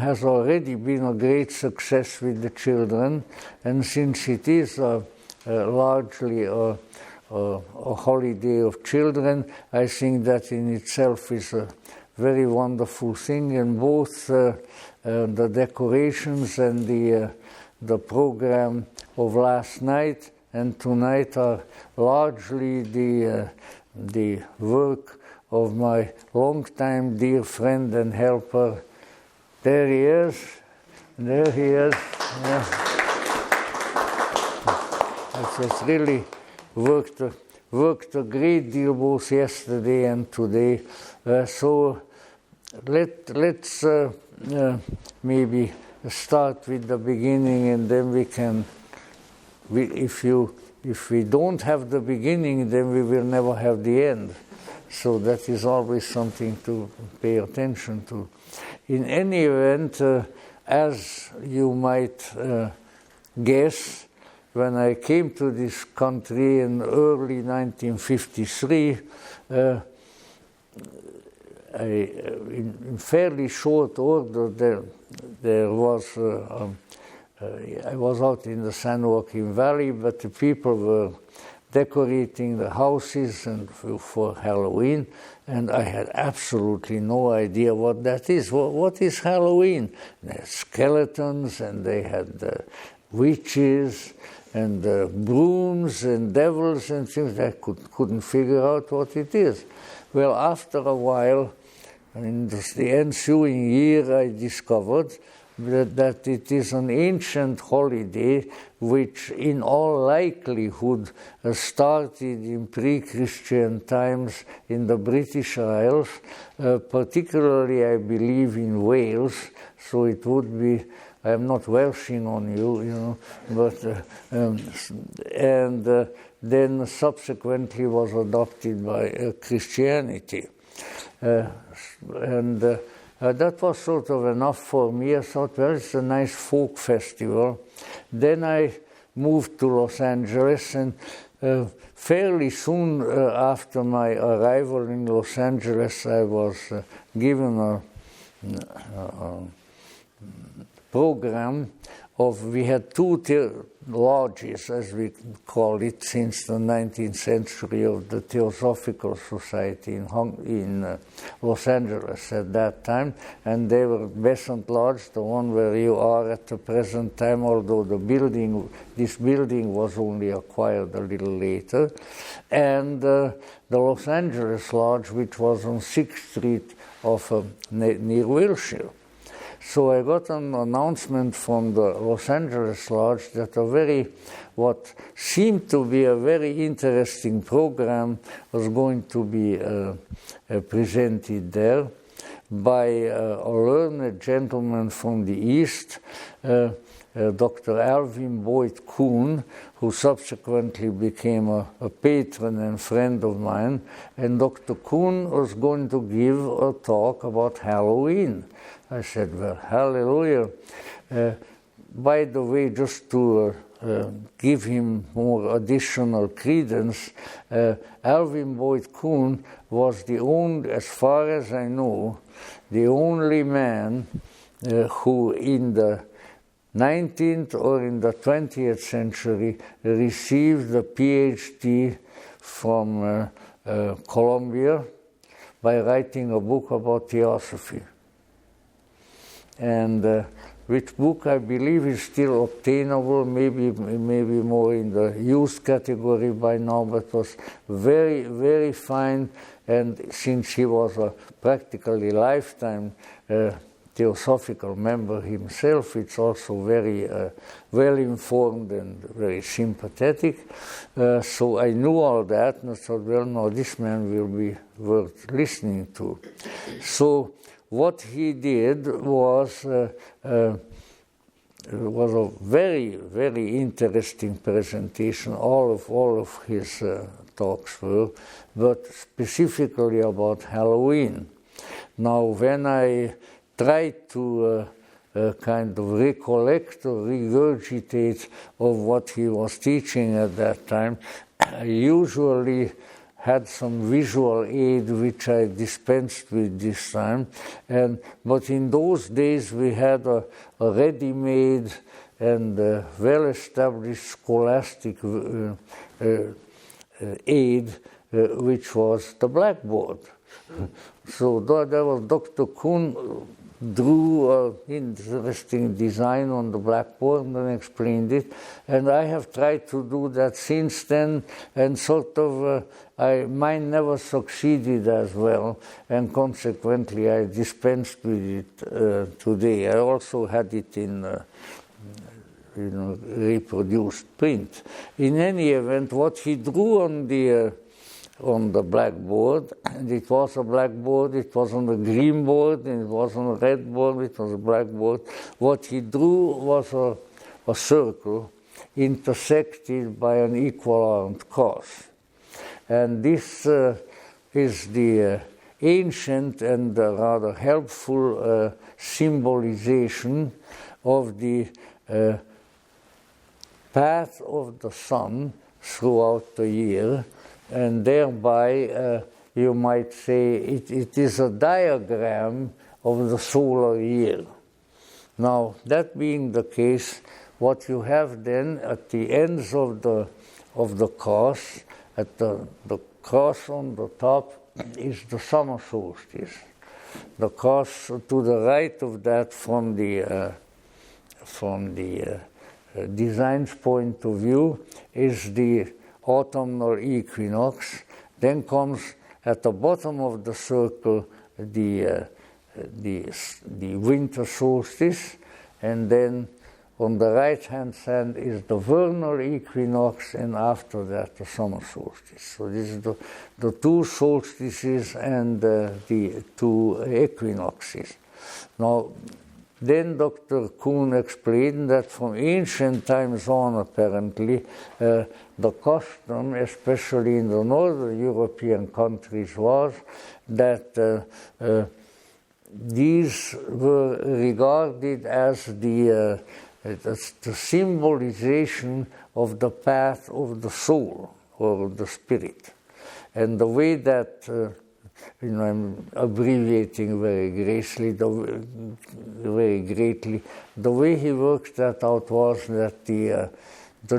has already been a great success with the children, and since it is largely a holiday of children, I think that in itself is a very wonderful thing, and both the decorations and the program of last night and tonight are largely the work of my longtime dear friend and helper. There he is. There he is. Yeah. It's really worked a great deal both yesterday and today. So let's maybe start with the beginning, and then we can. If we don't have the beginning, then we will never have the end. So that is always something to pay attention to. In any event, as you might guess, when I came to this country in early 1953, in fairly short order, there was. I was out in the San Joaquin Valley, but the people were decorating the houses and for Halloween, and I had absolutely no idea what that is. What is Halloween? They had skeletons, and they had witches and brooms and devils and things. I couldn't figure out what it is. Well, after a while, in the ensuing year, I discovered that it is an ancient holiday which in all likelihood started in pre-Christian times in the British Isles, particularly I believe in Wales, so it would be, I'm not welshing on you, but and then subsequently was adopted by Christianity. That was sort of enough for me. I thought, well, it's a nice folk festival. Then I moved to Los Angeles, and fairly soon after my arrival in Los Angeles, I was given a program we had two lodges, as we call it, since the 19th century, of the Theosophical Society in Los Angeles at that time, and they were Besant Lodge, the one where you are at the present time, although this building was only acquired a little later, and the Los Angeles Lodge, which was on 6th Street near Wilshire. So I got an announcement from the Los Angeles Lodge that what seemed to be a very interesting program was going to be presented there by a learned gentleman from the East, Dr. Alvin Boyd Kuhn, who subsequently became a patron and friend of mine, and Dr. Kuhn was going to give a talk about Halloween. I said, well, hallelujah. By the way, just to give him more additional credence, Alvin Boyd Kuhn was the only, as far as I know, the only man who in the 19th or in the 20th century received a PhD from Columbia by writing a book about theosophy. And which book I believe is still obtainable, maybe more in the used category by now, but was very, very fine. And since he was a practically lifetime theosophical member himself, it's also very well informed and very sympathetic. So I knew all that, and I thought, well, no, this man will be worth listening to. So what he did was a very, very interesting presentation. All of his talks were, but specifically about Halloween. Now, when I tried to kind of recollect or regurgitate of what he was teaching at that time, I usually had some visual aid which I dispensed with this time, but in those days we had a ready-made and well-established scholastic aid, which was the blackboard. So there was Dr. Kuhn drew an interesting design on the blackboard and explained it, and I have tried to do that since then, and sort of mine never succeeded as well, and consequently I dispensed with it today. I also had it in reproduced print. In any event, what he drew on the blackboard, and it was a blackboard, it was on a green board, and it was on a red board, it was a blackboard. What he drew was a circle intersected by an equal armed cross. And this is the ancient and rather helpful symbolization of the path of the sun throughout the year, and thereby you might say it is a diagram of the solar year. Now, that being the case, what you have then at the ends of the cross, at the cross on the top is the summer solstice. The cross to the right of that from the design's point of view is the autumnal equinox. Then comes at the bottom of the circle the winter solstice, and then on the right-hand side is the vernal equinox, and after that the summer solstice. So this is the two solstices and the two equinoxes. Now, then Dr. Kuhn explained that from ancient times on, apparently, the custom, especially in the northern European countries, was that these were regarded as the symbolization of the path of the soul or the spirit. And the way that I'm abbreviating very greatly. The way he worked that out was that the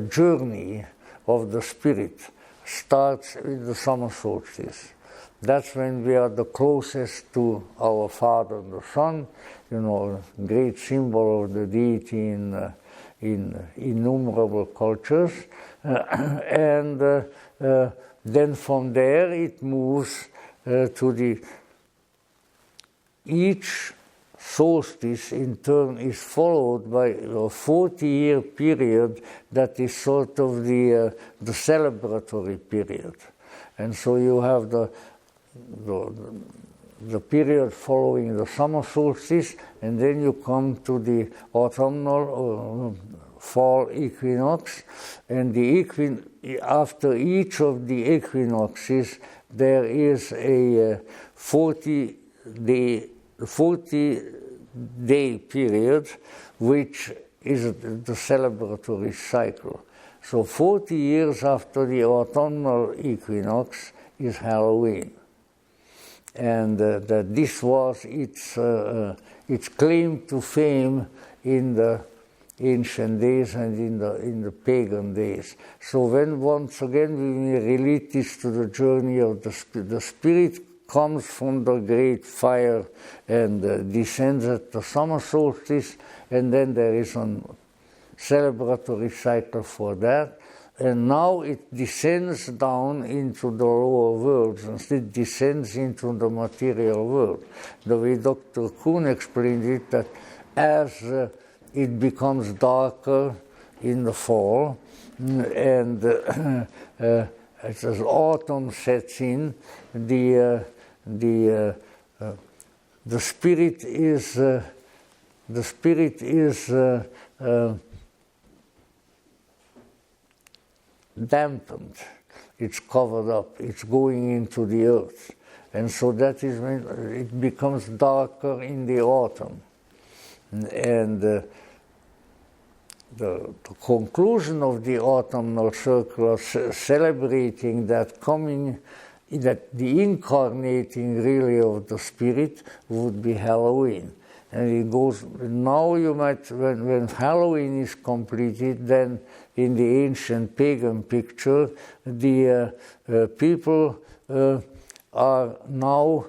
journey of the spirit starts with the summer solstice. That's when we are the closest to our Father, the Sun, great symbol of the deity in innumerable cultures. And then from there it moves to each solstice in turn is followed by a 40-year period that is sort of the celebratory period. And so you have the period following the summer solstice, and then you come to the autumnal or fall equinox, and after each of the equinoxes there is a 40-day period, which is the celebratory cycle. So 40 years after the autumnal equinox is Halloween. And that this was its claim to fame in the ancient days and in the pagan days. So when once again we relate this to the journey of the spirit comes from the great fire and descends at the summer solstice, and then there is a celebratory cycle for that. And now it descends down into the lower worlds, and it descends into the material world. The way Dr. Kuhn explained it, that as it becomes darker in the fall, and as autumn sets in, the spirit is dampened, it's covered up, it's going into the earth. And so that is when it becomes darker in the autumn. And the conclusion of the autumnal circle, celebrating that coming that the incarnating really of the spirit would be Halloween. And it goes, now you might, when Halloween is completed, then in the ancient pagan picture, the people are now,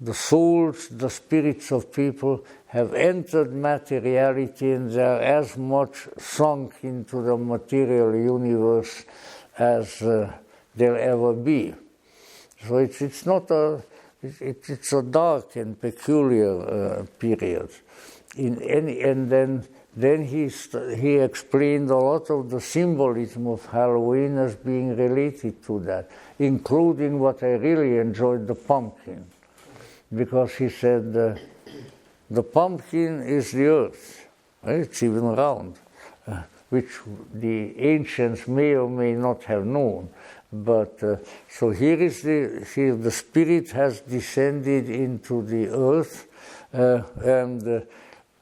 the souls, the spirits of people have entered materiality, and they are as much sunk into the material universe as they'll ever be. So it's not it's a dark and peculiar period. And then he explained a lot of the symbolism of Halloween as being related to that, including what I really enjoyed, the pumpkin. Because he said the pumpkin is the earth, right? It's even round, which the ancients may or may not have known. But so here the spirit has descended into the earth and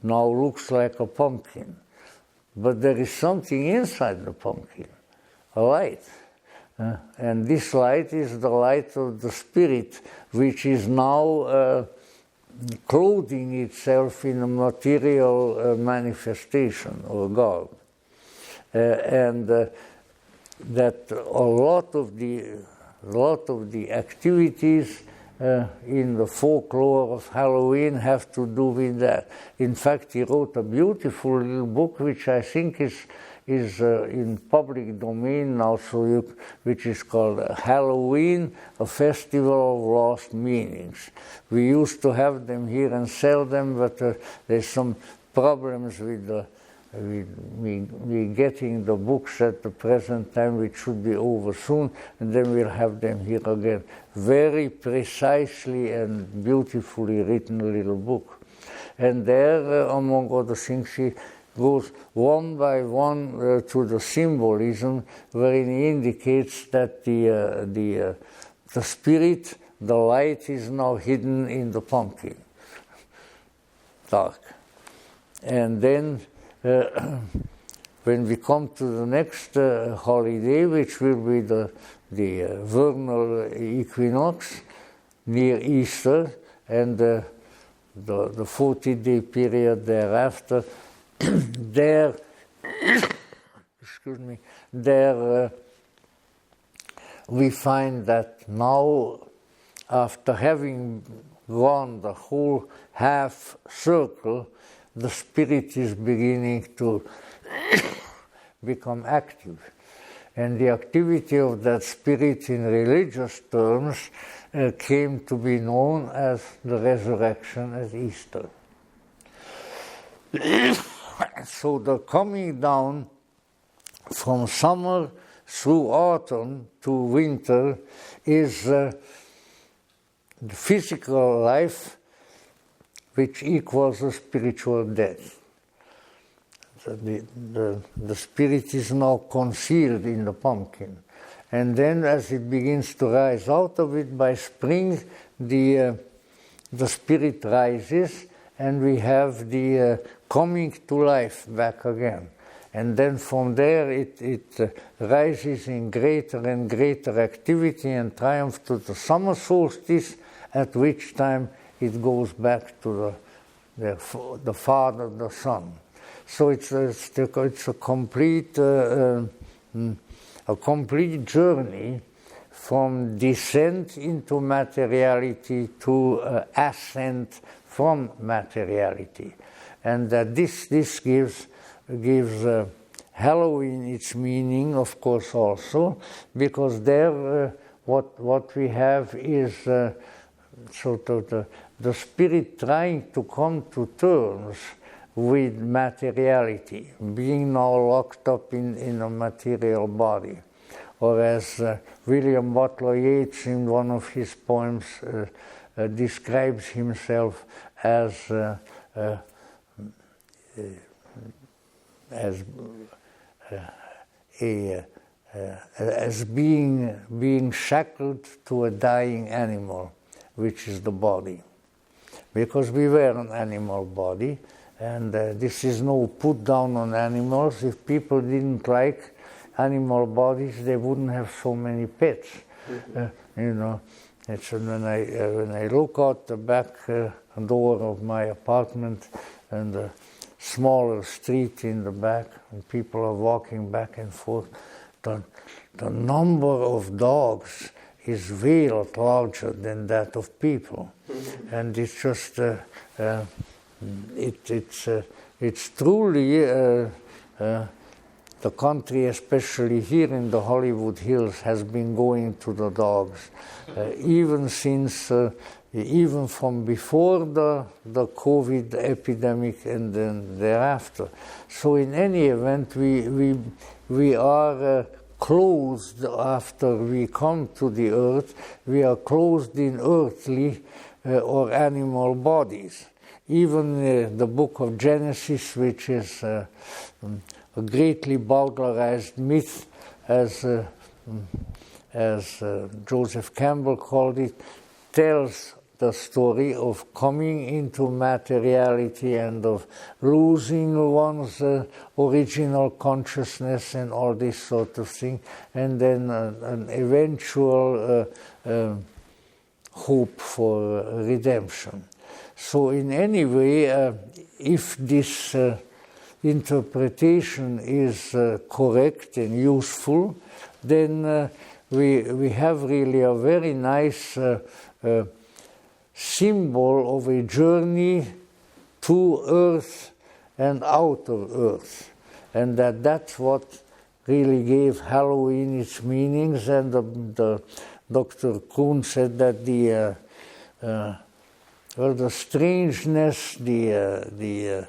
now looks like a pumpkin. But there is something inside the pumpkin, a light. And this light is the light of the spirit, which is now clothing itself in a material manifestation or garb. And that a lot of the activities in the folklore of Halloween have to do with that. In fact, he wrote a beautiful little book, which I think is in public domain now, which is called Halloween, a Festival of Lost Meanings. We used to have them here and sell them, but there's some problems with me getting the books at the present time, which should be over soon, and then we'll have them here again. Very precisely and beautifully written little book. And there, among other things, he goes one by one to the symbolism, wherein he indicates that the spirit, the light, is now hidden in the pumpkin, dark. And then when we come to the next holiday, which will be the vernal equinox near Easter, and the 40-day period thereafter, there we find that now, after having gone the whole half circle, the spirit is beginning to become active. And the activity of that spirit in religious terms came to be known as the resurrection at Easter. So the coming down from summer through autumn to winter is the physical life, which equals a spiritual death. The spirit is now concealed in the pumpkin. And then as it begins to rise out of it, by spring, the spirit rises, and we have the coming to life back again. And then from there it rises in greater and greater activity and triumph to the summer solstice, at which time it goes back to the Father, the Son. So it's a complete journey from descent into materiality to ascent from materiality, and that this gives Halloween its meaning, of course, also, because there what we have is sort of the spirit trying to come to terms with materiality, being now locked up in a material body. Or as William Butler Yeats in one of his poems describes himself as being shackled to a dying animal, which is the body. Because we were an animal body, and this is no put down on animals. If people didn't like animal bodies, they wouldn't have so many pets. You know, it's when I look out the back door of my apartment and the smaller street in the back, and people are walking back and forth, the number of dogs is way larger than that of people, and it's just it's truly the country, especially here in the Hollywood Hills, has been going to the dogs, even since, even from before the COVID epidemic and then thereafter. So in any event, we are closed after we come to the earth. We are closed in earthly or animal bodies. Even the book of Genesis, which is a greatly vulgarized myth, as Joseph Campbell called it, tells the story of coming into materiality and of losing one's original consciousness and all this sort of thing, and then an eventual hope for redemption. So in any way, if this interpretation is correct and useful, then we have really a very nice symbol of a journey to Earth and out of Earth, and that's what really gave Halloween its meanings. And the Dr. Kuhn said that the strangeness, the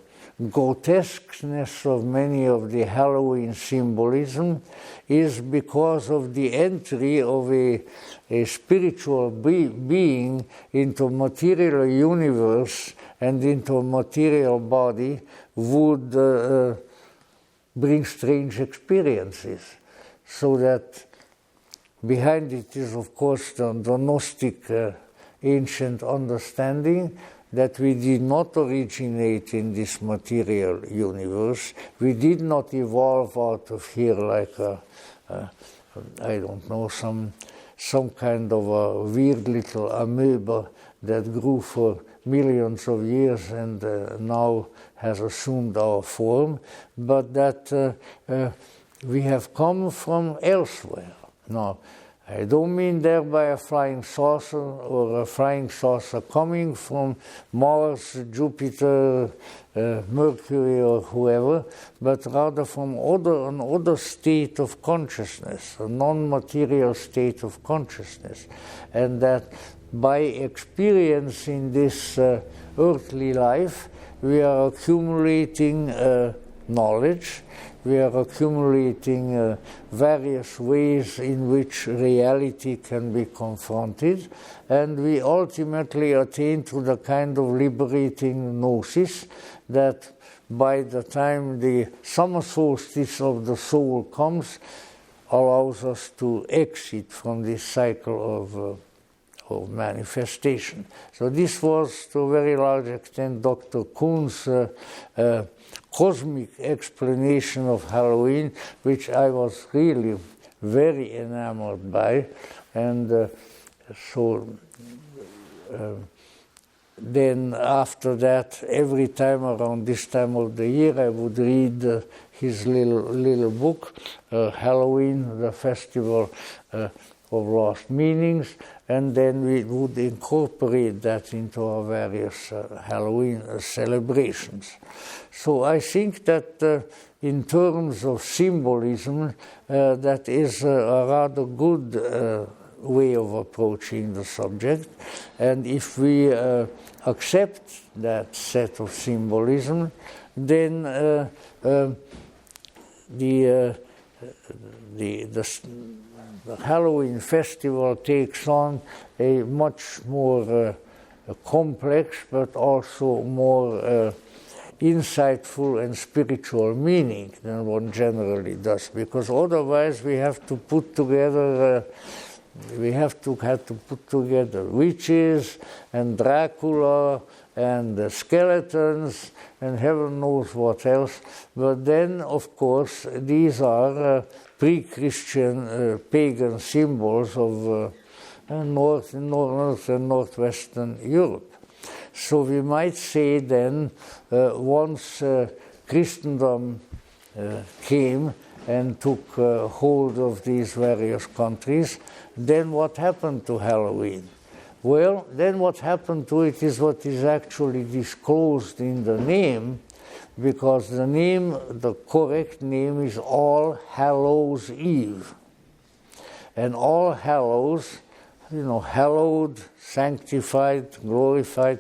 grotesqueness of many of the Halloween symbolism is because of the entry of a spiritual being into material universe and into a material body would bring strange experiences. So that behind it is, of course, the Gnostic ancient understanding that we did not originate in this material universe. We did not evolve out of here like I don't know, some kind of a weird little amoeba that grew for millions of years and now has assumed our form, but that we have come from elsewhere. Now, I don't mean thereby a flying saucer or a flying saucer coming from Mars, Jupiter, Mercury or whoever, but rather from another state of consciousness, a non-material state of consciousness. And that by experiencing this earthly life, we are accumulating knowledge. We are accumulating various ways in which reality can be confronted, and we ultimately attain to the kind of liberating gnosis that by the time the summer solstice of the soul comes, allows us to exit from this cycle of manifestation. So this was, to a very large extent, Dr. Kuhn's cosmic explanation of Halloween, which I was really very enamored by. And then after that, every time around this time of the year, I would read his little book, Halloween, the Festival of Lost Meanings, and then we would incorporate that into our various Halloween celebrations. So I think that in terms of symbolism, that is a rather good way of approaching the subject. And if we accept that set of symbolism, then the Halloween festival takes on a much more complex but also more insightful and spiritual meaning than one generally does, because otherwise we have to put together put together witches and Dracula and skeletons and heaven knows what else. But then, of course, these are pre-Christian pagan symbols of North and Northwestern Europe. So we might say then, once Christendom came and took hold of these various countries, then what happened to Halloween? Well, then what happened to it is what is actually disclosed in the name, because the name, the correct name is All Hallows Eve. And All Hallows, hallowed, sanctified, glorified.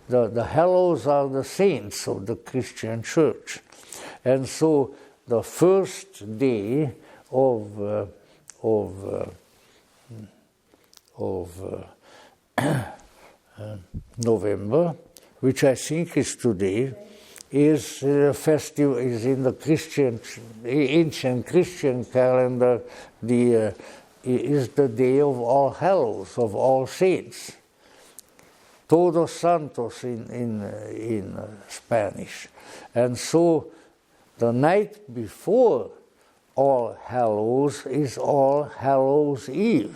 The Hallows are the saints of the Christian church. And so the first day of November, which I think is today, is festival, is in the ancient Christian calendar, is the day of All Hallows, of All Saints. Todos Santos in Spanish. And so the night before All Hallows is All Hallows Eve.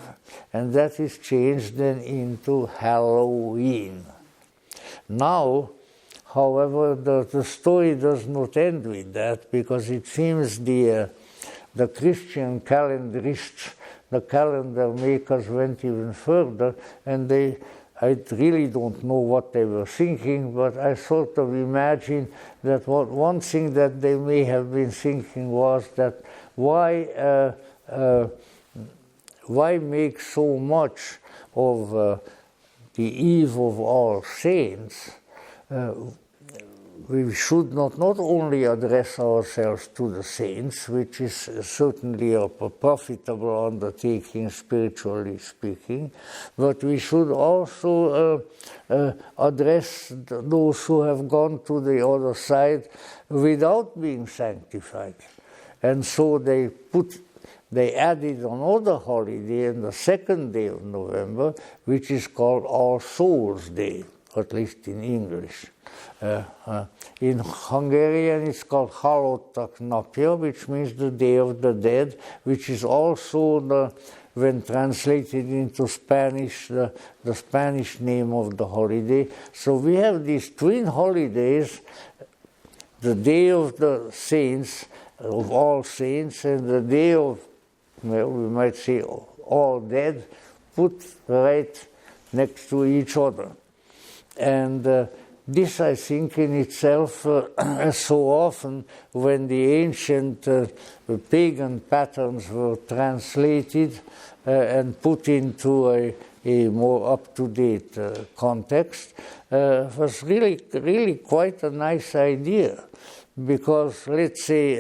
And that is changed then into Halloween. Now, however, the story does not end with that, because it seems the Christian calendarists, the calendar makers, went even further, and I really don't know what they were thinking, but I sort of imagine that one thing that they may have been thinking was that why make so much of the Eve of All Saints? We should not only address ourselves to the saints, which is certainly a profitable undertaking, spiritually speaking, but we should also address those who have gone to the other side without being sanctified. And so they added another holiday on the second day of November, which is called All Souls Day, at least in English. In Hungarian it's called Halottak Napja, which means the Day of the Dead, which is also, when translated into Spanish, the Spanish name of the holiday. So we have these twin holidays, the Day of the Saints, of All Saints, and the Day of, well, we might say All Dead, put right next to each other. And this, I think, in itself, so often when the ancient pagan patterns were translated and put into a more up-to-date context, was really quite a nice idea. Because, let's say,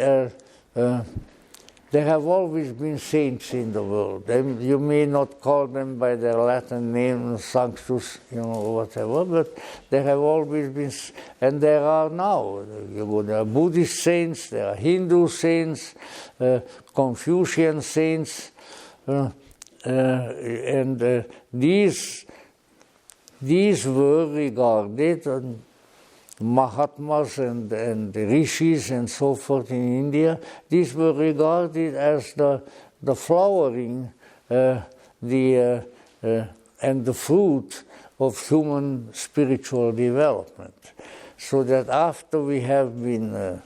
there have always been saints in the world. You may not call them by their Latin name, Sanctus, whatever, but there have always been, and there are now. There are Buddhist saints, there are Hindu saints, Confucian saints, and these were regarded, Mahatmas and Rishis and so forth in India, these were regarded as the flowering and the fruit of human spiritual development. So that after we have been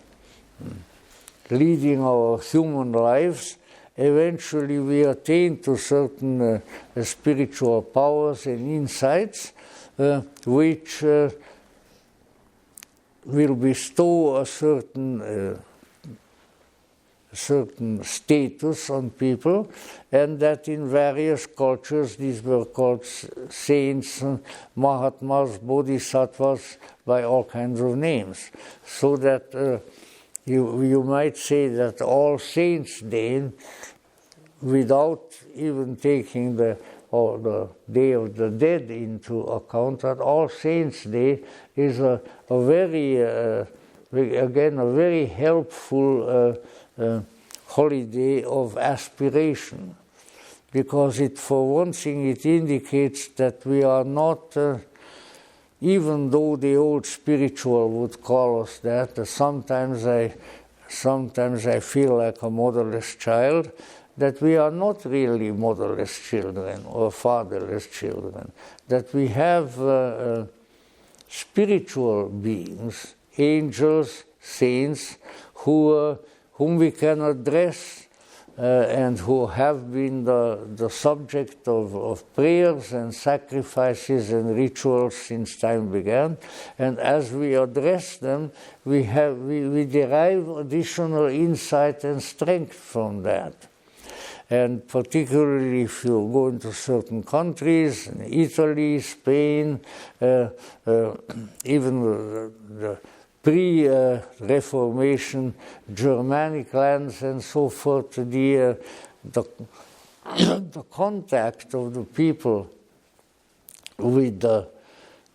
leading our human lives, eventually we attain to certain spiritual powers and insights which will bestow a certain status on people, and that in various cultures these were called saints, Mahatmas, Bodhisattvas, by all kinds of names. So that you might say that All Saints' Day, without even taking the Day of the Dead into account, that All Saints' Day is a very helpful holiday of aspiration, because for one thing it indicates that we are not, even though the old spiritual would call us that, sometimes I sometimes I feel like a motherless child, that we are not really motherless children or fatherless children, that we have spiritual beings, angels, saints, whom we can address and who have been the subject of prayers and sacrifices and rituals since time began. And as we address them, we derive additional insight and strength from that. And particularly if you go into certain countries, Italy, Spain, even the pre-Reformation Germanic lands and so forth, the contact of the people with the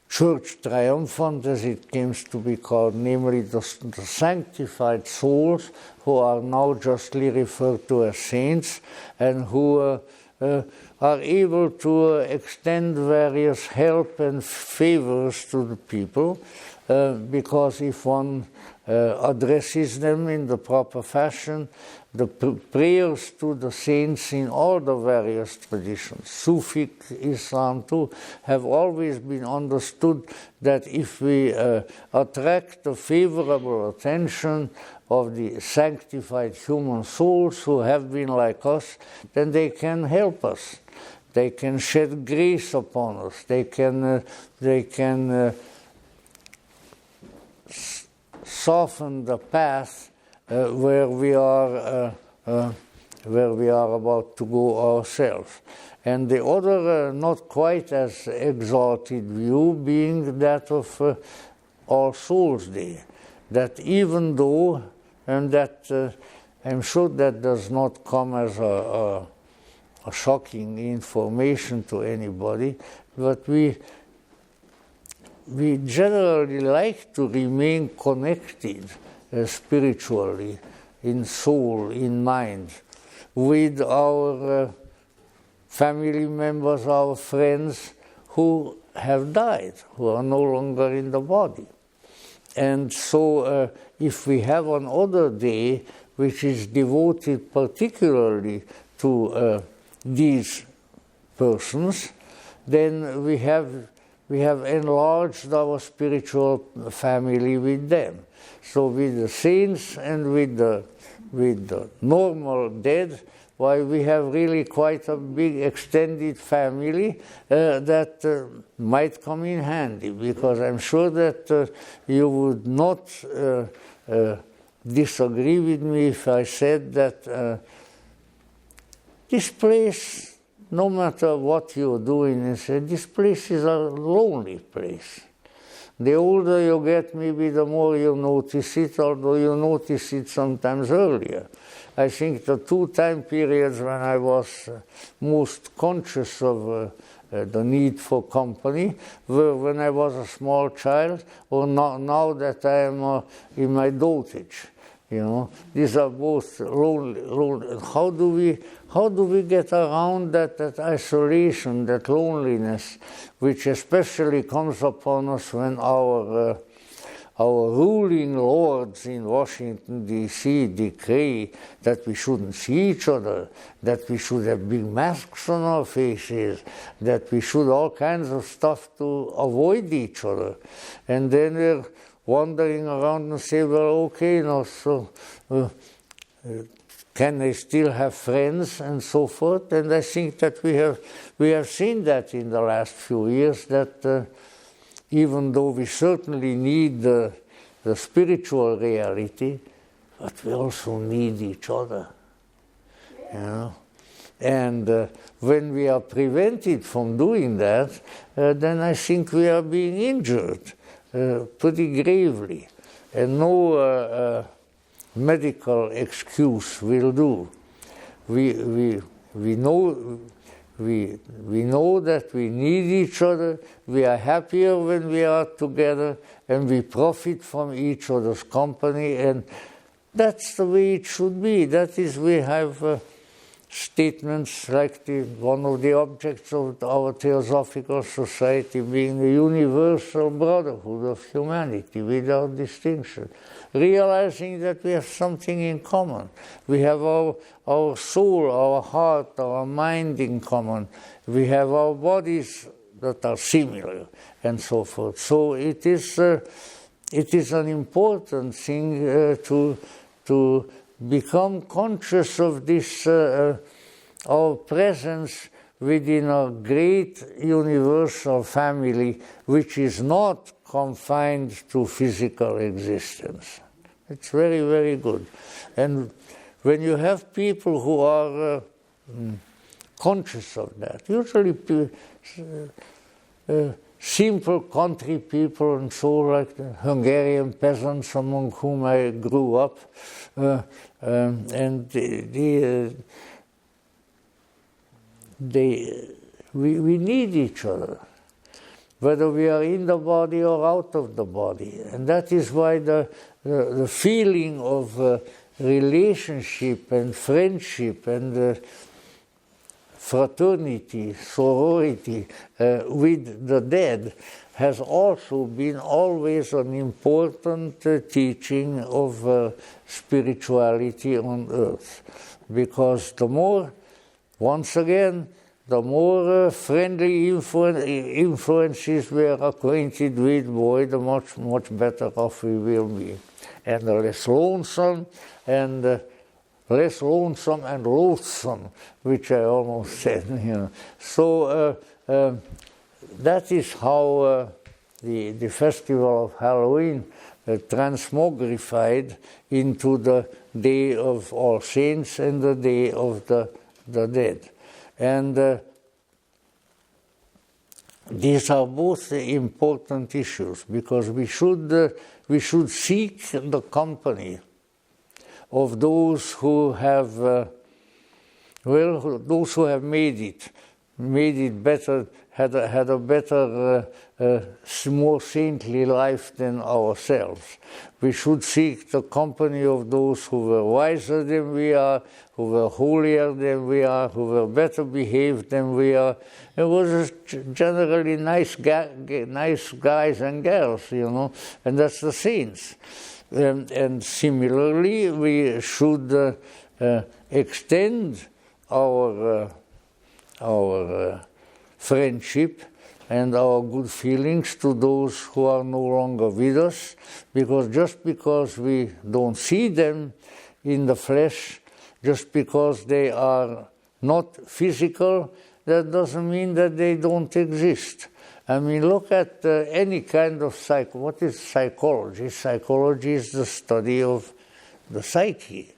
Church Triumphant, as it comes to be called, namely the sanctified souls who are now justly referred to as saints and who are able to extend various help and favors to the people, because if one addresses them in the proper fashion, the prayers to the saints in all the various traditions, Sufi Islam too, have always been understood that if we attract the favorable attention of the sanctified human souls who have been like us, then they can help us. They can shed grace upon us. They can soften the path where we are about to go ourselves. And the other, not quite as exalted view, being that of All Souls Day, that even though, and that I'm sure that does not come as a shocking information to anybody, but we generally like to remain connected spiritually, in soul, in mind, with our family members, our friends who have died, who are no longer in the body. And so if we have another day which is devoted particularly to these persons, then we have enlarged our spiritual family with them. So with the saints and with the normal dead, why we have really quite a big extended family that might come in handy, because I'm sure that you would not disagree with me if I said that this place, no matter what you're doing, this place is a lonely place. The older you get, maybe the more you notice it, although you notice it sometimes earlier. I think the two time periods when I was most conscious of the need for company were when I was a small child, or now that I am in my dotage. You know, these are both lonely. How do we get around that isolation, that loneliness, which especially comes upon us when our ruling lords in Washington, D.C. decree that we shouldn't see each other, that we should have big masks on our faces, that we should all kinds of stuff to avoid each other. And then we're wandering around and say, well, okay, so can I still have friends and so forth? And I think that we have seen that in the last few years, that even though we certainly need the spiritual reality, but we also need each other. You know? And when we are prevented from doing that, then I think we are being injured pretty gravely, and no medical excuse will do. We know that we need each other. We are happier when we are together, and we profit from each other's company, and that's the way it should be. That is, we have statements like one of the objects of our Theosophical Society being the universal brotherhood of humanity without distinction, realizing that we have something in common. We have our soul, our heart, our mind in common. We have our bodies that are similar, and so forth. So it is an important thing to become conscious of this, our presence within a great universal family which is not confined to physical existence. It's very, very good. And when you have people who are conscious of that, usually simple country people and so, like the Hungarian peasants among whom I grew up, and we need each other, whether we are in the body or out of the body. And that is why the feeling of relationship and friendship and fraternity, sorority with the dead has also been always an important teaching of spirituality on earth. Because the more, once again, the more friendly influences we are acquainted with, boy, the much better off we will be. And the less lonesome and loathsome, which I almost said. You know. So that is how the festival of Halloween transmogrified into the Day of All Saints and the Day of the Dead. And these are both important issues, because we should seek the company of those who have, those who have made it better, had a better, more saintly life than ourselves. We should seek the company of those who were wiser than we are, who were holier than we are, who were better behaved than we are. It was generally nice guys and girls, you know, and that's the saints. And similarly, we should extend our friendship and our good feelings to those who are no longer with us, because just because we don't see them in the flesh, just because they are not physical, that doesn't mean that they don't exist. I mean, look at any kind of what is psychology? Psychology is the study of the psyche,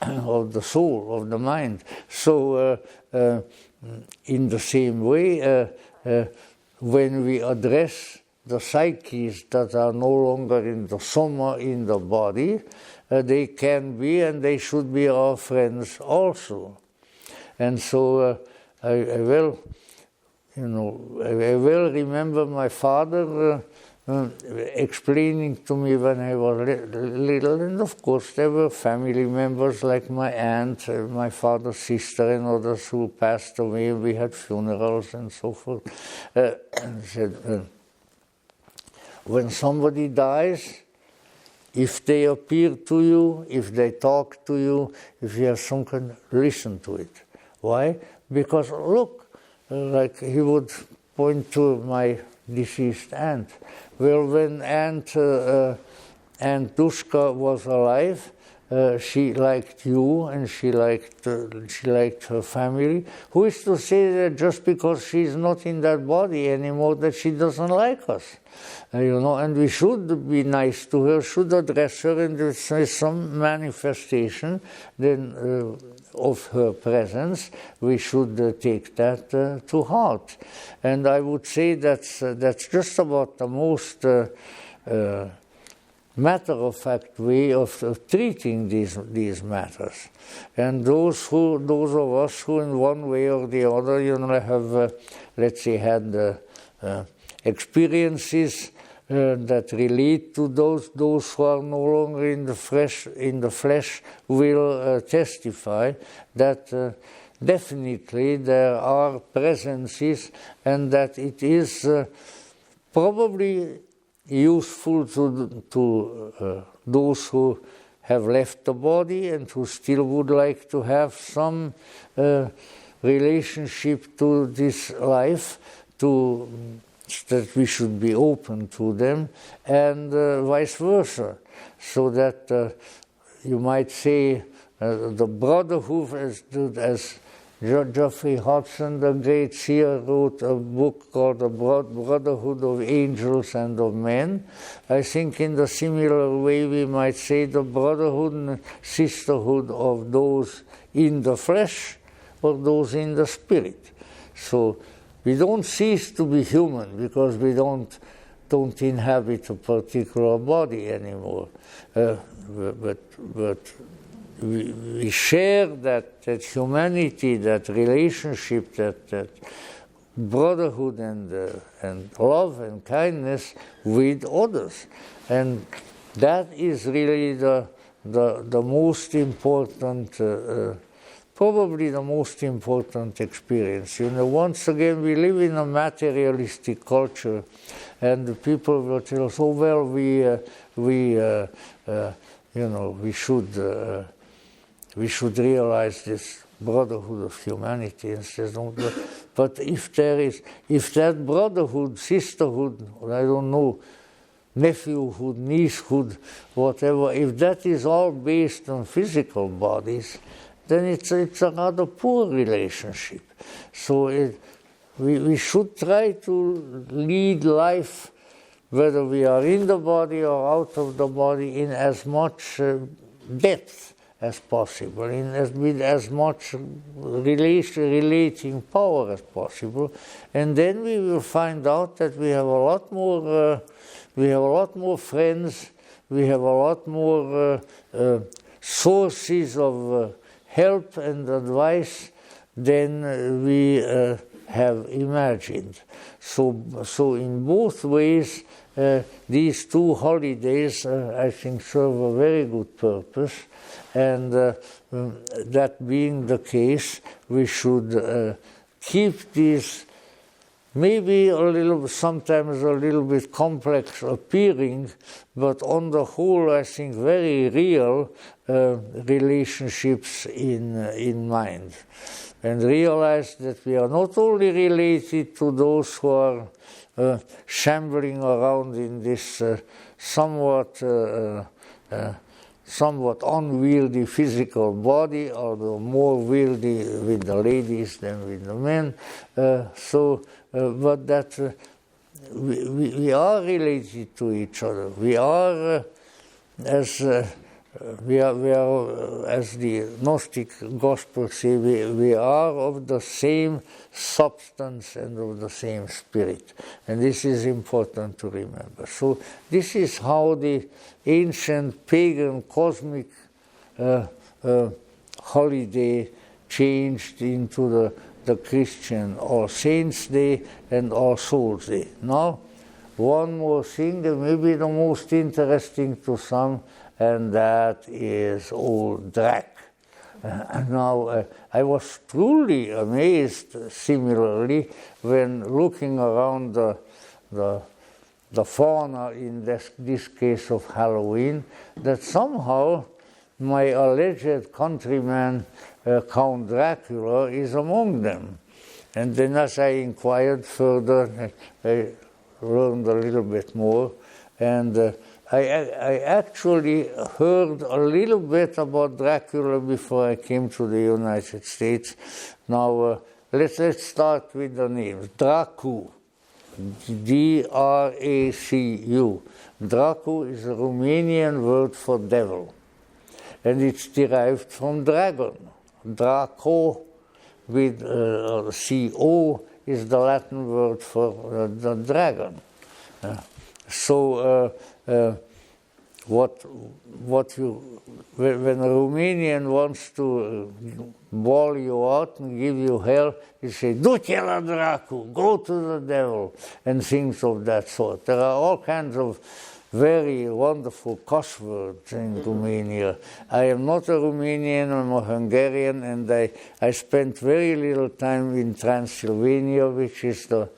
of the soul, of the mind. So, in the same way, when we address the psyches that are no longer in the soma, in the body, they can be and they should be our friends also. And so, I will remember my father explaining to me when I was little, and of course there were family members like my aunt, my father's sister, and others who passed away. We had funerals and so forth. And said, when somebody dies, if they appear to you, if they talk to you, if you have some kind, listen to it. Why? Because look, like he would point to my deceased aunt. Well, when Aunt Dushka was alive, she liked you and she liked her family. Who is to say that just because she's not in that body anymore that she doesn't like us? And we should be nice to her, should address her, and there's some manifestation then of her presence. We should take that to heart. And I would say that's just about the most matter-of-fact way of treating these matters. And those of us who in one way or the other, have, let's say, had experiences that relate to those who are no longer in the flesh will testify that definitely there are presences, and that it is probably useful to those who have left the body and who still would like to have some relationship to this life, that we should be open to them, and vice versa, so that you might say the brotherhood, as Geoffrey Hodgson, the great seer, wrote a book called The Brotherhood of Angels and of Men. I think in the similar way we might say the brotherhood and sisterhood of those in the flesh or those in the spirit. So we don't cease to be human because we don't inhabit a particular body anymore. But we share that humanity, that relationship, that brotherhood and love and kindness with others, and that is really the most important, probably the most important experience. Once again, we live in a materialistic culture, and the people will tell us, "Oh well, we should realize this brotherhood of humanity," and says, "No, but if that brotherhood, sisterhood, or I don't know, nephewhood, niecehood, whatever, if that is all based on physical bodies, then it's a rather poor relationship. So we should try to lead life, whether we are in the body or out of the body, in as much depth as possible, with as much relating power as possible, and then we will find out that we have a lot more friends, we have a lot more sources of help and advice than we have imagined. So in both ways, these two holidays, I think, serve a very good purpose. And that being the case, we should keep these maybe sometimes a little bit complex appearing, but on the whole, I think, very real relationships in mind. And realize that we are not only related to those who are shambling around in this somewhat unwieldy physical body, although more wieldy with the ladies than with the men. But that we are related to each other. We are, as the Gnostic Gospels say, we are of the same substance and of the same spirit. And this is important to remember. So this is how the ancient pagan cosmic holiday changed into the Christian All Saints' Day and All Souls' Day. Now, one more thing, and maybe the most interesting to some, and that is old Drac. Now, I was truly amazed, similarly, when looking around the fauna in this case of Halloween, that somehow my alleged countryman, Count Dracula, is among them. And then as I inquired further, I learned a little bit more, and I actually heard a little bit about Dracula before I came to the United States. Now, let's start with the names. Dracu, D-R-A-C-U. Dracu is a Romanian word for devil, and it's derived from dragon. Draco, with C-O, is the Latin word for the dragon. When a Romanian wants to bawl you out and give you hell, he says, "Du-te la dracu, go to the devil," and things of that sort. There are all kinds of very wonderful cuss words in Romania. I am not a Romanian, I'm a Hungarian, and I spent very little time in Transylvania, which is the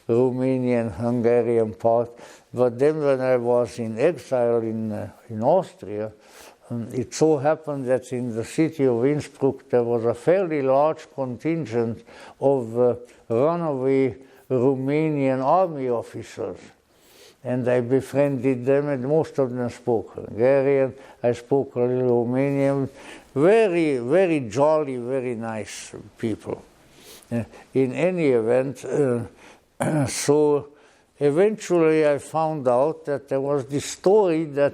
Romanian-Hungarian part. But then when I was in exile in Austria, it so happened that in the city of Innsbruck there was a fairly large contingent of runaway Romanian army officers. And I befriended them, and most of them spoke Hungarian. I spoke a little Romanian. Very, very jolly, very nice people. In any event, so eventually I found out that there was this story that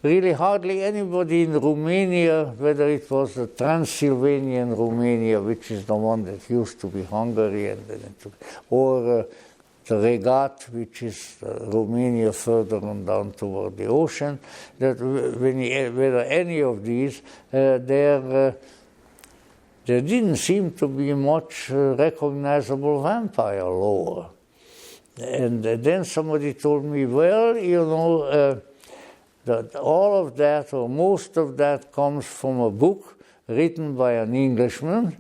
really hardly anybody in Romania, whether it was the Transylvanian Romania, which is the one that used to be Hungary, or the Regat, which is Romania further on down toward the ocean, that whether any of these, there didn't seem to be much recognizable vampire lore. And then somebody told me, well, you know, that all of that, or most of that, comes from a book written by an Englishman,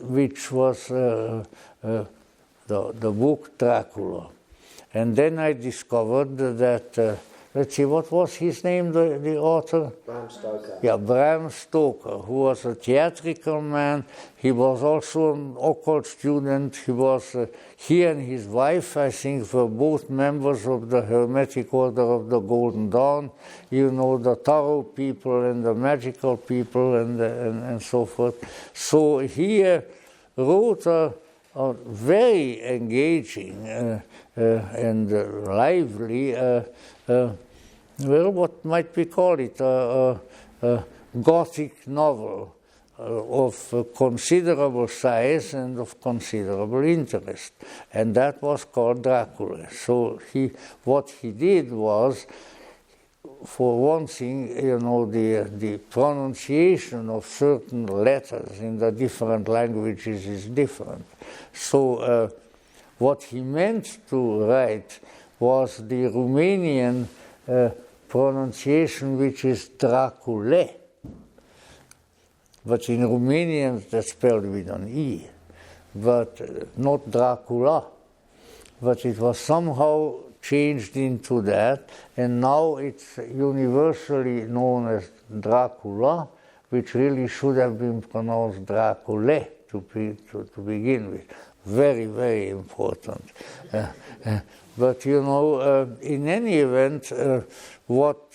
which was the book Dracula. And then I discovered that, let's see, what was his name, the author? Bram Stoker. Yeah, Bram Stoker, who was a theatrical man. He was also an occult student. He and his wife, I think, were both members of the Hermetic Order of the Golden Dawn. You know, the tarot people and the magical people and so forth. So he wrote a very engaging and lively, well, what might we call it, a Gothic novel of considerable size and of considerable interest, and that was called Dracula. So what he did was, for one thing, you know, the pronunciation of certain letters in the different languages is different. So what he meant to write was the Romanian pronunciation, which is Dracule. But in Romanian that's spelled with an E, but not Dracula. But it was somehow changed into that, and now it's universally known as Dracula, which really should have been pronounced Dracule to begin with. Very, very important. But you know, in any event, what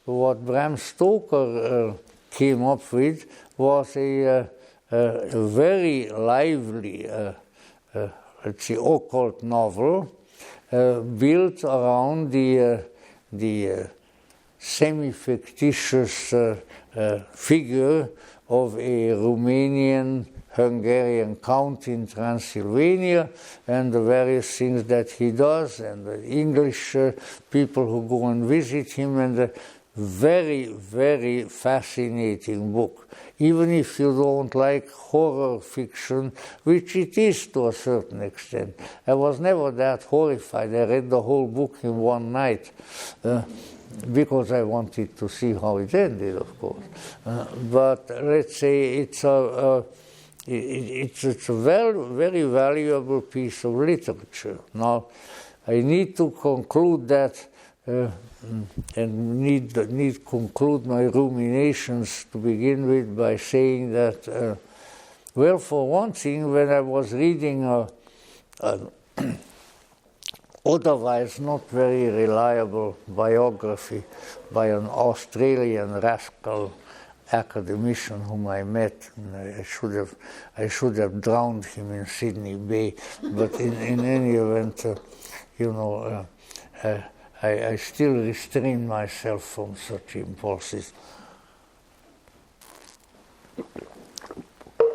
Bram Stoker came up with was a very lively, let's say, occult novel built around the semi-fictitious figure of a Romanian Hungarian count in Transylvania, and the various things that he does, and the English people who go and visit him, and a very, very fascinating book. Even if you don't like horror fiction, which it is to a certain extent. I was never that horrified. I read the whole book in one night. Because I wanted to see how it ended, of course. But let's say it's a very valuable piece of literature. Now, I need to conclude that, and need conclude my ruminations to begin with by saying that, well, for one thing, when I was reading an otherwise not very reliable biography by an Australian rascal academician whom I met, and I should have drowned him in Sydney Bay, but in any event, you know, I still restrain myself from such impulses.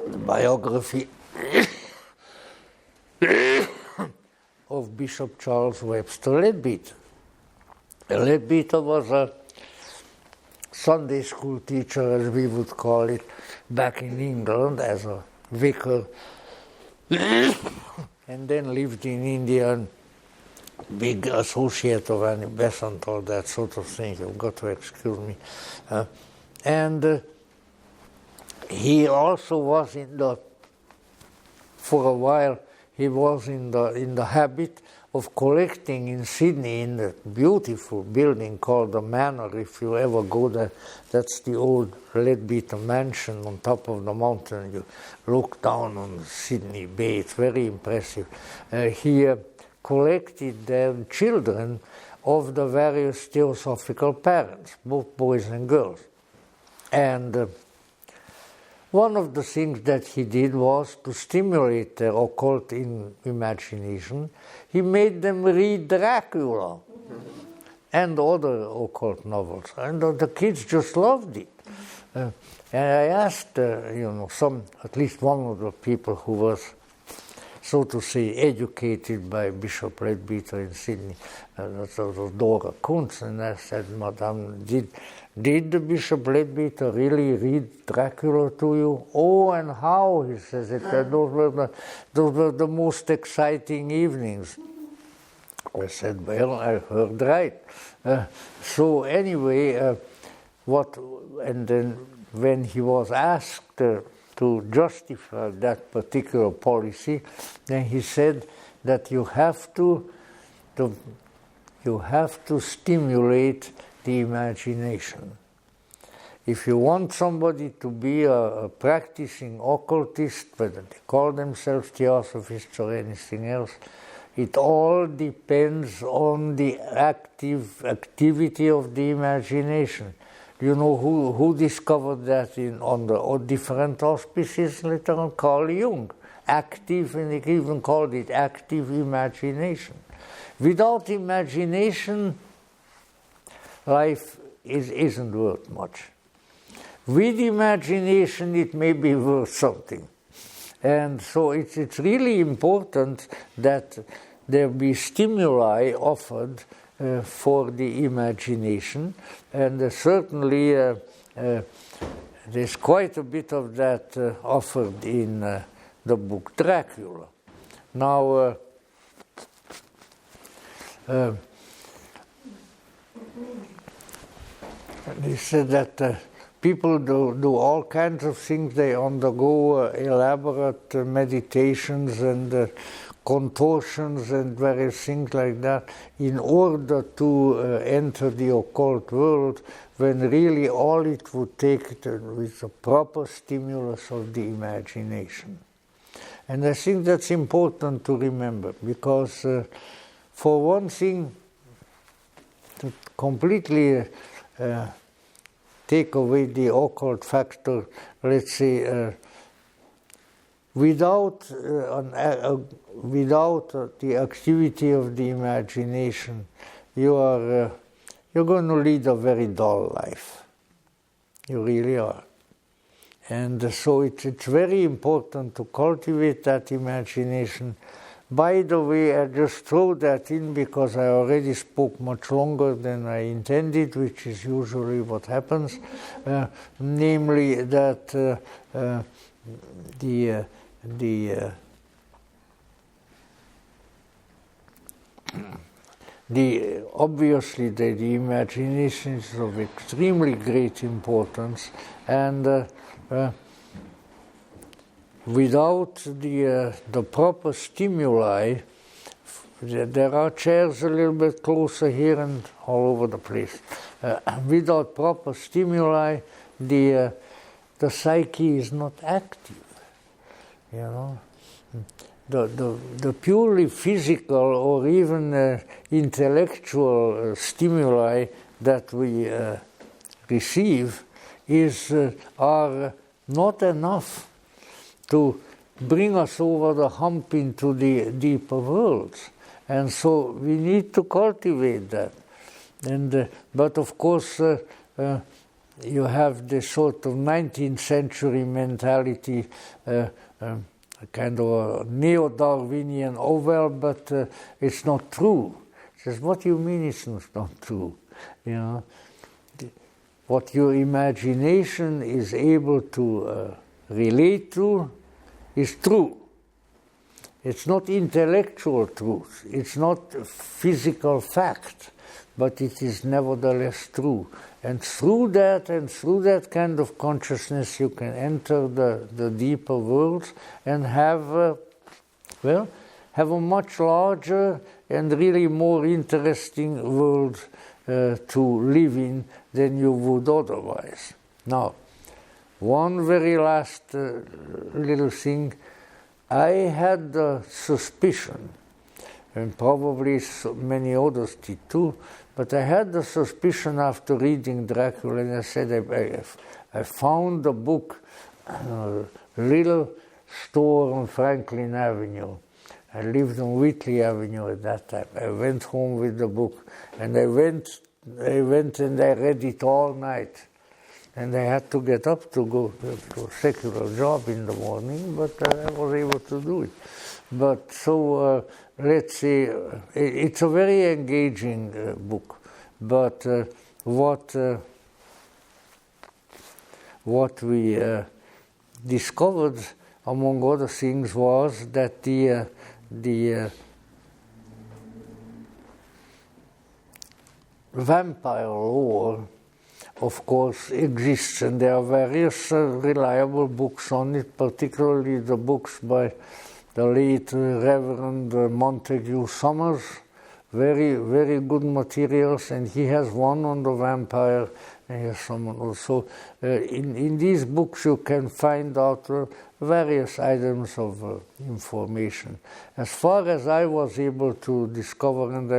Biography of Bishop Charles Webster Leadbeater. Leadbeater was a Sunday school teacher, as we would call it, back in England as a vicar, and then lived in India and big associate of Annie Besant, all that sort of thing. You've got to excuse me. And he also was for a while, he was in the habit of collecting in Sydney in a beautiful building called the Manor. If you ever go there, that's the old Leadbeater mansion on top of the mountain. You look down on Sydney Bay. It's very impressive. He collected the children of the various theosophical parents, both boys and girls. And one of the things that he did was to stimulate their occult imagination. He made them read Dracula and other occult novels, and the kids just loved it. And I asked, at least one of the people who was, so to say, educated by Bishop Leadbeater in Sydney, that was Dora Kuntz, and I said, Madame, did the Bishop Leadbeater really read Dracula to you? Oh, and how, he says, those were the most exciting evenings. I said, well, I heard right. So anyway, and then when he was asked to justify that particular policy, then he said that you have to stimulate the imagination. If you want somebody to be a practicing occultist, whether they call themselves theosophists or anything else, it all depends on the activity of the imagination. You know who discovered that on the different auspices later on? Carl Jung. Active, and he even called it active imagination. Without imagination, life isn't worth much. With imagination, it may be worth something. And so it's really important that there be stimuli offered for the imagination, and certainly there's quite a bit of that offered in the book Dracula. Now, they said that people do all kinds of things. They undergo elaborate meditations and contortions and various things like that in order to enter the occult world, when really all it would take is a proper stimulus of the imagination. And I think that's important to remember, because for one thing, to completely take away the occult factor, let's say, without the activity of the imagination, you're going to lead a very dull life. You really are. And so it's very important to cultivate that imagination. By the way, I just throw that in because I already spoke much longer than I intended, which is usually what happens, namely that obviously the imagination is of extremely great importance, and without the proper stimuli, there are chairs a little bit closer here and all over the place. Without proper stimuli, the psyche is not active. You know, the purely physical or even intellectual stimuli that we receive are not enough to bring us over the hump into the deeper worlds, and so we need to cultivate that. And but of course, you have this sort of 19th century mentality. Kind of a neo-Darwinian, oh well, but it's not true. He says, what do you mean it's not true? You know, what your imagination is able to relate to is true. It's not intellectual truth, it's not physical fact, but it is nevertheless true. And through that kind of consciousness, you can enter the deeper worlds and have a much larger and really more interesting world to live in than you would otherwise. Now, one very last little thing. I had the suspicion, and probably many others did too, but I had the suspicion after reading Dracula, and I said, I found a book, a little store on Franklin Avenue. I lived on Whitley Avenue at that time. I went home with the book, and I went and I read it all night. And I had to get up to go to a secular job in the morning, but I was able to do it. But so, let's say, it's a very engaging book. But what we discovered, among other things, was that the vampire lore, of course, exists, and there are various reliable books on it, particularly the books by the late Reverend Montague Summers, very, very good materials, and he has one on the vampire, and he has some also. In these books you can find out various items of information. As far as I was able to discover, and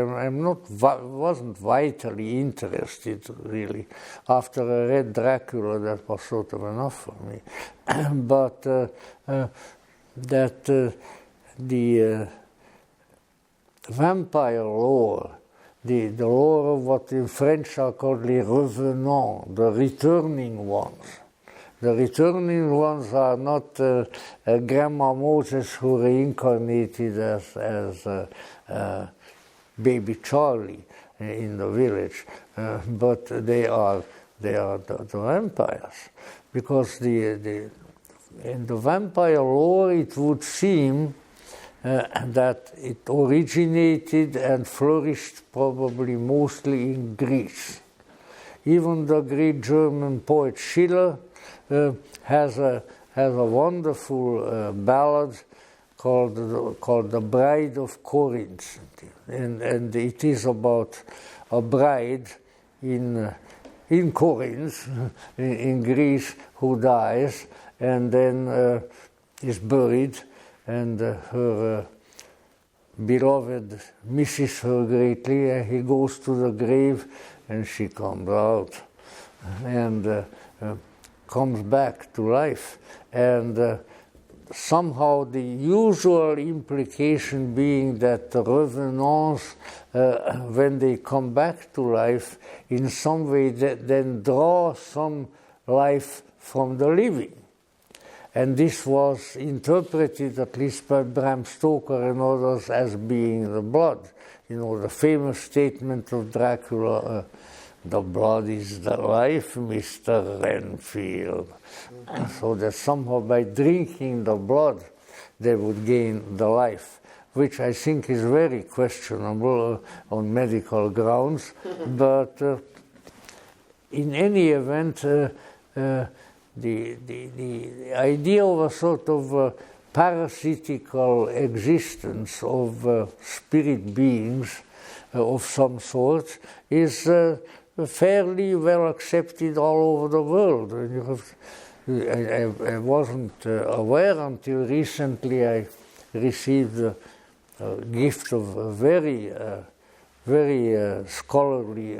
wasn't vitally interested really. After I read Dracula, that was sort of enough for me. But the vampire lore, the lore of what in French are called les revenants, the returning ones. The returning ones are not Grandma Moses who reincarnated as baby Charlie in the village, but they are the vampires, because in the vampire lore it would seem that it originated and flourished probably mostly in Greece. Even the great German poet Schiller has a wonderful ballad called The Bride of Corinth, and it is about a bride in Corinth, in Greece, who dies and then is buried, and her beloved misses her greatly, and he goes to the grave, and she comes out and comes back to life. And somehow the usual implication being that the revenants, when they come back to life, in some way then draw some life from the living. And this was interpreted, at least by Bram Stoker and others, as being the blood. You know, the famous statement of Dracula, the blood is the life, Mr. Renfield. So that somehow by drinking the blood, they would gain the life, which I think is very questionable on medical grounds. But in any event, the idea of a sort of parasitical existence of spirit beings of some sort is fairly well accepted all over the world. I wasn't aware until recently. I received a gift of a very, very scholarly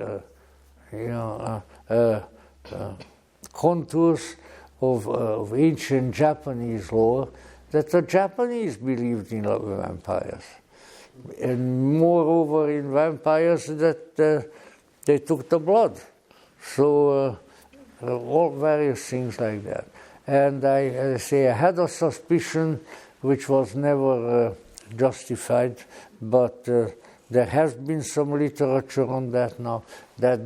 contours of ancient Japanese lore, that the Japanese believed in vampires. And moreover in vampires that they took the blood. So all various things like that. And I had a suspicion which was never justified, but there has been some literature on that now, that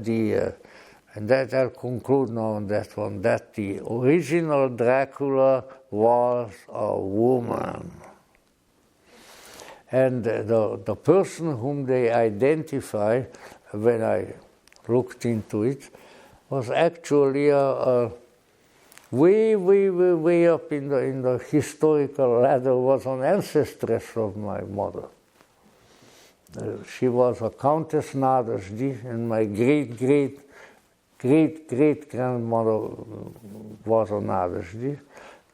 and that I'll conclude now on that one, that the original Dracula was a woman. And the person whom they identify, when I looked into it, was actually way up in the historical ladder, was an ancestress of my mother. She was a Countess Nadezhdy, and my great-great-great-grandmother was a Nadezhdy,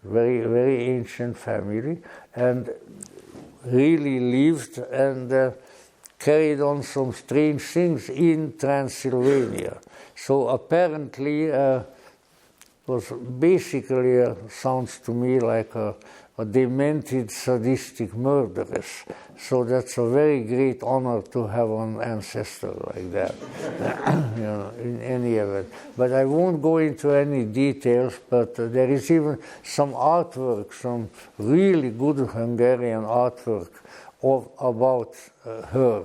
very ancient family, and really lived and carried on some strange things in Transylvania. So apparently was basically, sounds to me like a demented, sadistic murderess. So that's a very great honor to have an ancestor like that, in any event. But I won't go into any details, but there is even some artwork, some really good Hungarian artwork about her.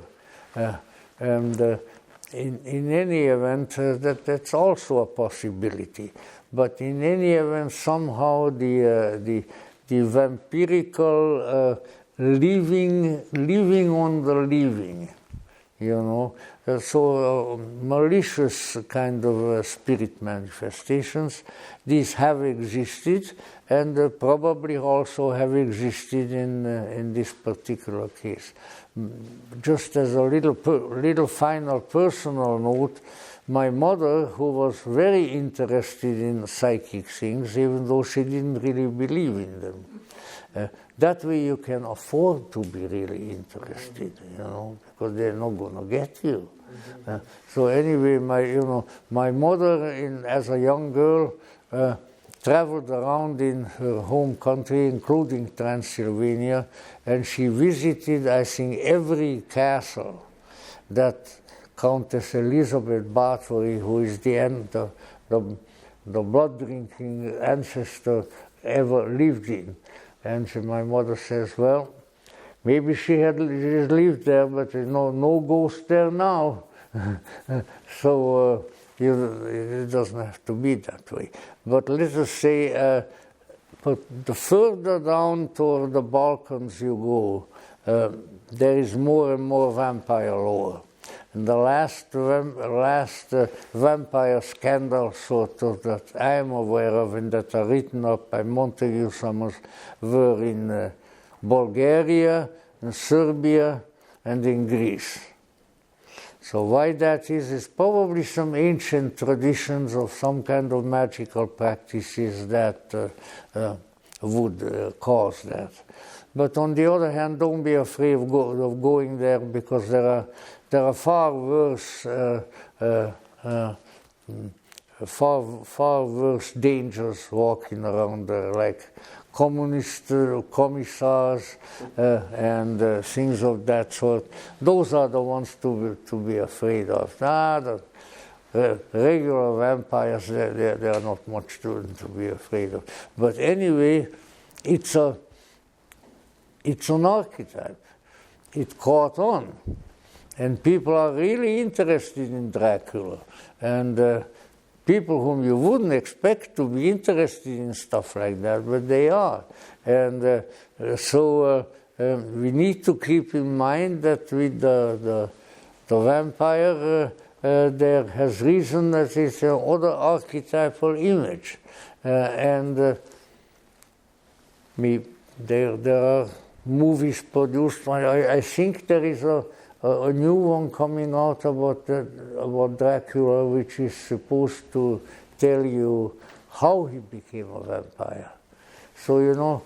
In any event, that's also a possibility. But in any event, somehow the vampirical living on the living, so malicious kind of spirit manifestations, these have existed and probably also have existed in this particular case. Just as a little final personal note, my mother, who was very interested in psychic things, even though she didn't really believe in them, that way you can afford to be really interested, because they're not going to get you. So anyway, my mother, as a young girl, traveled around in her home country, including Transylvania, and she visited, I think, every castle that Countess Elizabeth Bathory, who is the blood-drinking ancestor, ever lived in. And my mother says, well, maybe she lived there, but no ghost there now. So it doesn't have to be that way. But let us say, but the further down toward the Balkans you go, there is more and more vampire lore. And the last vampire scandal sort of that I am aware of and that are written up by Montague Summers were in Bulgaria, in Serbia, and in Greece. So why that is probably some ancient traditions of some kind of magical practices that would cause that. But on the other hand, don't be afraid of going there, because there are far worse dangers walking around there, like communist commissars and things of that sort. Those are the ones to be afraid of. The regular vampires, they are not much to be afraid of. But anyway, it's an archetype. It caught on. And people are really interested in Dracula. And people whom you wouldn't expect to be interested in stuff like that, but they are. And so we need to keep in mind that with the vampire, there has reason that it's another archetypal image. And there are movies produced. I think there is a new one coming out about Dracula, which is supposed to tell you how he became a vampire. So,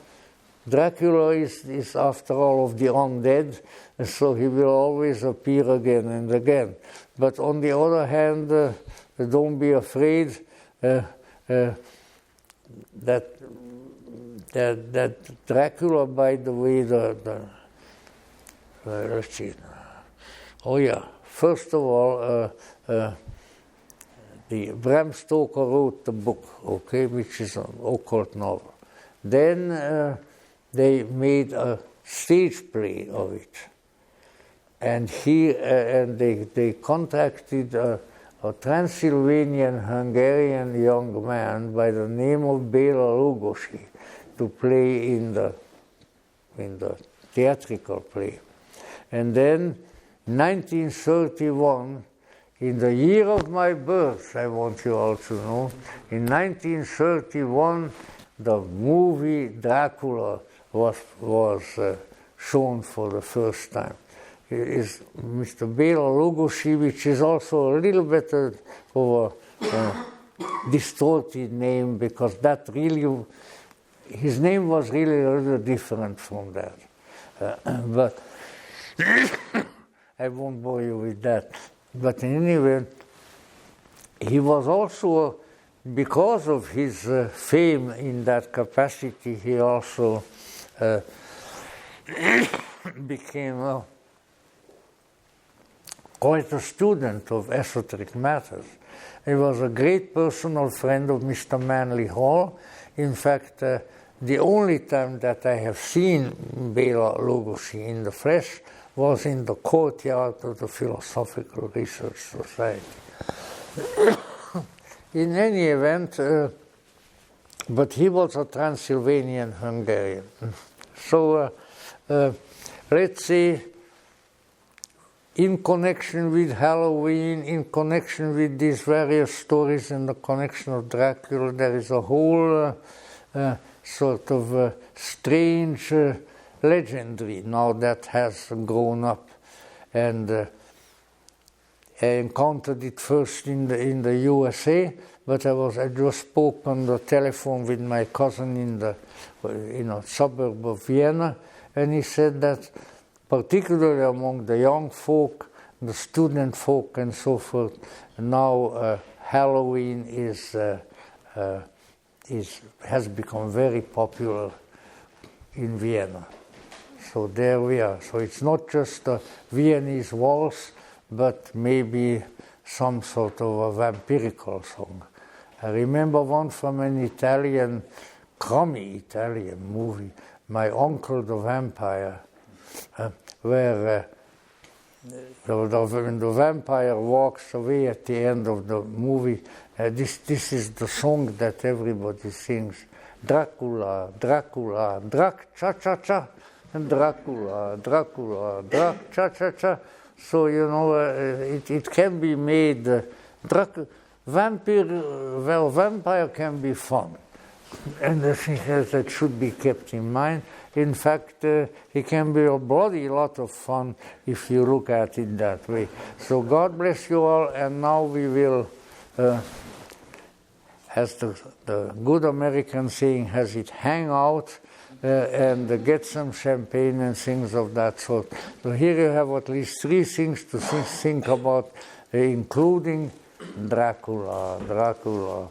Dracula is after all of the undead, so he will always appear again and again. But on the other hand, don't be afraid that Dracula, by the way, let's see. Oh yeah, first of all, Bram Stoker wrote the book, okay, which is an occult novel. Then they made a stage play of it. And they contracted a Transylvanian Hungarian young man by the name of Béla Lugosi to play in the theatrical play. And then 1931, in the year of my birth, I want you all to know, in 1931, the movie Dracula was shown for the first time. It is Mr. Bela Lugosi, which is also a little bit of a distorted name, because that really, his name was really a little different from that. But I won't bore you with that. But in any event, he was also, because of his fame in that capacity, he also became quite a student of esoteric matters. He was a great personal friend of Mr. Manly Hall. In fact, the only time that I have seen Bela Lugosi in the flesh was in the courtyard of the Philosophical Research Society. In any event, but he was a Transylvanian Hungarian. So let's say, in connection with Halloween, in connection with these various stories and the connection of Dracula, there is a whole sort of strange legendary now that has grown up. And I encountered it first in the USA, but I just spoke on the telephone with my cousin in a suburb of Vienna, and he said that particularly among the young folk, the student folk and so forth, now Halloween has become very popular in Vienna. So there we are. So it's not just a Viennese waltz, but maybe some sort of a vampirical song. I remember one from an crummy Italian movie, My Uncle the Vampire, where when the vampire walks away at the end of the movie, this is the song that everybody sings. Dracula, Dracula, Drac-cha-cha-cha, and Dracula, Dracula, Drac-cha-cha-cha. So, you know, it can be made, vampire can be fun. And I think that should be kept in mind. In fact, it can be a bloody lot of fun if you look at it that way. So God bless you all, and now we will, as the good American saying has it, hang out and get some champagne and things of that sort. So here you have at least 3 things to think about, including Dracula, Dracula.